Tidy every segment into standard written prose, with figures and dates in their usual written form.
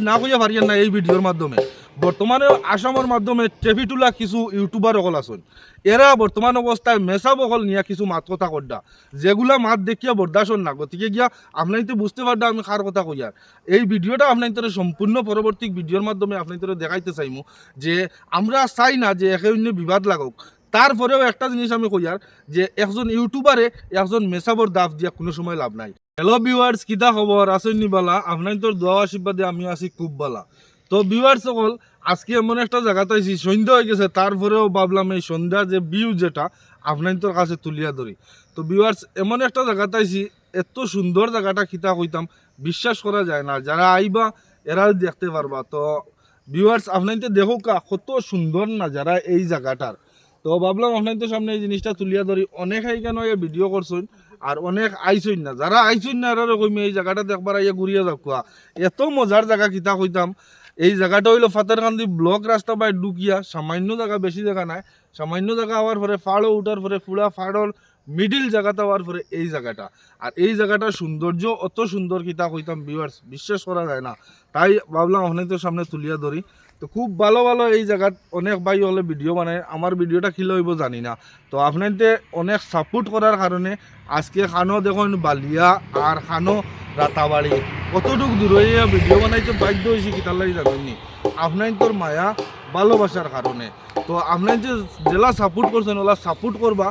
না কইয়া পারিয়েন না এই ভিডিওর মাধ্যমে বর্তমানে আসামের মাধ্যমে ট্রেফিটুলা কিছু ইউটিউবার অকল আছেন এরা বর্তমান অবস্থায় মেসাব অকল নিয়ে কিছু মাত কথা কড্ডা যেগুলা মাত দেখিয়া বরদাসন না গতিকে গিয়া আপনার তো বুঝতে পারডা আমি কার কথা কইয়ার এই ভিডিওটা আপনার সম্পূর্ণ পরবর্তী ভিডিওর মাধ্যমে আপনার দেখাইতে চাইমু যে আমরা চাই না যে একে অন্য বিবাদ লাগুক তারপরেও একটা জিনিস আমি কইয়ার যে একজন ইউটিউবারে একজন মেসাবর দাফ দিয়া কোনো সময় লাভ নাই। হ্যালো ভিউয়ার্স, কিতা খবর আছেন নিবালা? আপনার তোর দোয়া আশীর্বাদে আমি আছি খুব বালা। তো ভিউয়ার্স সকল, আজকে এমন একটা জায়গাতে আইছি, সন্ধ্যা হয়ে গেছে, তারপরেও ভাবলাম এই সন্ধ্যা যে ভিউ যেটা আপনার তোর কাছে তুলিয়া ধরি। তো ভিউয়ার্স, এমন একটা জায়গাতে আইছি, এত সুন্দর জায়গাটা কিতা কইতাম বিশ্বাস করা যায় না, যারা আইবা এরা দেখতে পারবা। তো ভিউয়ার্স আপনার দেখো কত সুন্দর না যারা এই জায়গাটার। তো ভাবলাম আপনাদের সামনে এই জিনিসটা তুলিয়া ধরি। অনেক কেন ভিডিও করছেন আর অনেক আইসইন না, যারা আইসইন না এরা কইমি এই জায়গাটা দেখবার আইয়া ঘুরিয়া যাকুয়া এত মজার জায়গা কিতা কইতাম। এই জায়গাটা হইলো ফাতারকান্দি ব্লক রাস্তা বাই ডুকিয়া, সামান্য জায়গা, বেশি জায়গা নাই, সামান্য জায়গা হওয়ার পরে ফাড়ও উঠার পরে ফুলা ফাড়র মিডিল জায়গাটা হওয়ার পরে এই জায়গাটা। আর এই জায়গাটার সৌন্দর্য অত সুন্দর কিতা কইতাম ভিউয়ার্স বিশ্বাস করা যায় না। তাই ভাবলাম আপনাদের সামনে তুলিয়া ধরি। তো খুব ভালো ভালো এই জায়গাত অনেক ভাই হলে ভিডিও বানায়, আমার ভিডিওটা খিলে হইব জানি না। তো আপনাদের অনেক সাপোর্ট করার কারণে আজকে খানো দেখুন বালিয়া আর খানো রাতাবাড়ি কতটুক দূরে ভিডিও বানাইতে বাধ্য হয়েছি কিতার লাগি জানেননি আপনার তোর মায়া ভালোবাসার কারণে। তো আপনার যে জেলা সাপোর্ট করছেন ওলা সাপোর্ট করবা,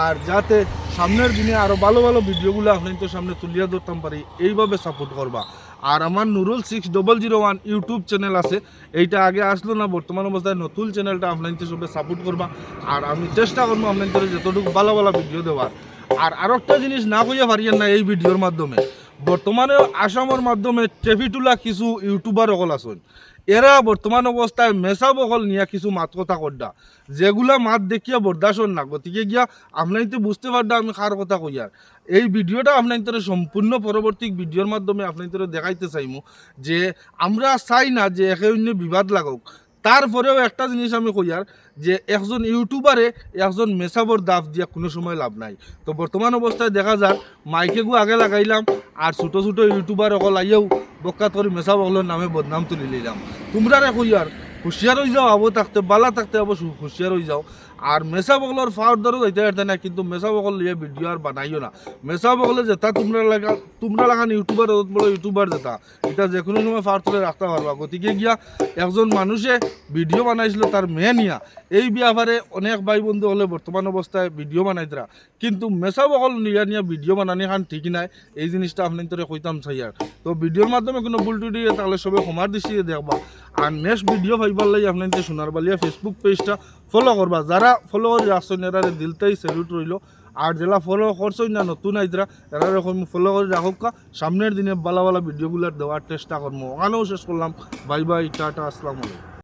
আর যাতে সামনের দিনে আরও ভালো ভালো ভিডিওগুলো আপনাদের সামনে তুলিয়া ধরতাম পারি এইভাবে সাপোর্ট করবা। আর আমার নুরুল 6001 ইউটিউব চ্যানেল আছে, এইটা আগে আসলো না, বর্তমান অবস্থায় নতুন চ্যানেলটা আপনাদের সবাই সাপোর্ট করবা। আর আমি চেষ্টা করবো আপনাদের যতটুকু ভালো ভালো ভিডিও দেওয়ার। আর আরও একটা জিনিস না কইয়া পারিয়েন না এই ভিডিওর মাধ্যমে বর্তমানে আসামের মাধ্যমে ট্রেফিটুলা কিছু ইউটিউবার অকল আছেন এরা বর্তমান অবস্থায় মেসাব অকল নিয়ে কিছু মাত কথা কড্ডা যেগুলা মাত দেখিয়া বরদাসন না গতিকে গিয়া আপনার তো বুঝতে পারডা আমি কার কথা কইয়ার। এই ভিডিওটা আপনার সম্পূর্ণ পরবর্তী ভিডিওর মাধ্যমে আপনার দেখাইতে চাইমু যে আমরা চাই না যে একে অন্য বিবাদ লাগুক। তারপরেও একটা জিনিস আমি কইয়ার যে একজন ইউটিউবারে একজন মেসাবর দাফ দিয়া কোনো সময় লাভ নাই। তো বর্তমান অবস্থায় দেখা যাক মাইকে গু আগে লাগাইলাম আর ছোটো ছোটো ইউটিউবার অকল আইয়াও বক্কাত করে মেসাব অকলের নামে বদনাম তুলি নিলাম। তোমরা রে কইয়ার হুঁশিয়ার হয়ে যাও, আবো থাকতে বালা থাকতে আবো হুঁশিয়ার হয়ে যাও। আর মেসা বগলের ফাওয়ার দ্বারা যাইতে পারতে না, কিন্তু মেসা বগল লিয়ে ভিডিও আর বানাইও না। মেসা বগলে যেটা তোমরা লাগান ইউটিউবার বড় ইউটিউবার যেটা এটা যে কোনো সময় ফাওয়ার তুলে রাখতে পারবা। গতিকে গিয়া একজন মানুষে ভিডিও বানাইছিল তার মেয়ে নিয়া, এই ব্যাপারে অনেক ভাই বন্ধু হলে বর্তমান অবস্থায় ভিডিও বানাইতরা, কিন্তু মেসা বগল নিয়া ভিডিও বানানি খান ঠিক নাই। এই জিনিসটা আপনার কইতাম চাই। আর তো ভিডিওর মাধ্যমে কোনো ভুল টুটি তাহলে সবাই ক্ষমার দৃষ্টিতে দেখবা। আর নেক্সট ভিডিও পাইবার লাগে আপনাদের সোনার বালিয়া ফেসবুক পেজটা ফলো করবা। যারা ফলো করে রাখছেন এরা দিলটাই স্যালুট রইল। আর যারা ফলো করছেন না নতুন আইতরা এরা এরকম ফলো করে রাখুক। সামনের দিনে ভালো ভালো ভিডিওগুলো দেওয়ার চেষ্টা করবো। ওখানেও শেষ করলাম। বাই বাই, টাটা, আসসালামু আলাইকুম।